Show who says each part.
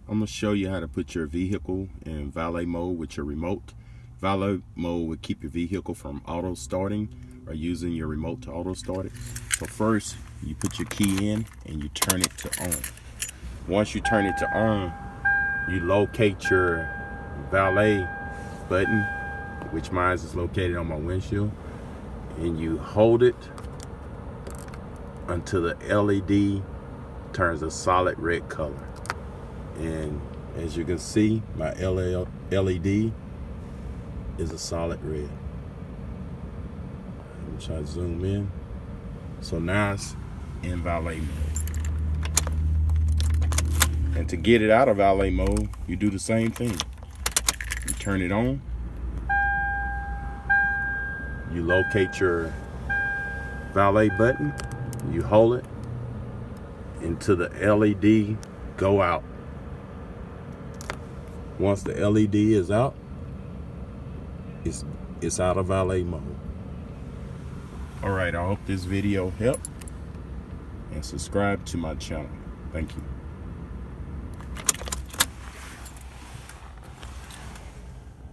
Speaker 1: I'm going to show you how to put your vehicle in valet mode with your remote. Valet mode will keep your vehicle from auto starting or using your remote to auto start it. So first, you put your key in and you turn it to on. Once you turn it to on, you locate your valet button, which mine is located on my windshield, and you hold it until the LED turns a solid red color. And as you can see, my LED is a solid red. Let me try to zoom in. So now it's in valet mode. And to get it out of valet mode, you do the same thing. You turn it on. You locate your valet button. You hold it until the LED go out. Once the LED is out, it's out of valet mode. All right, I hope this video helped, and subscribe to my channel. Thank you.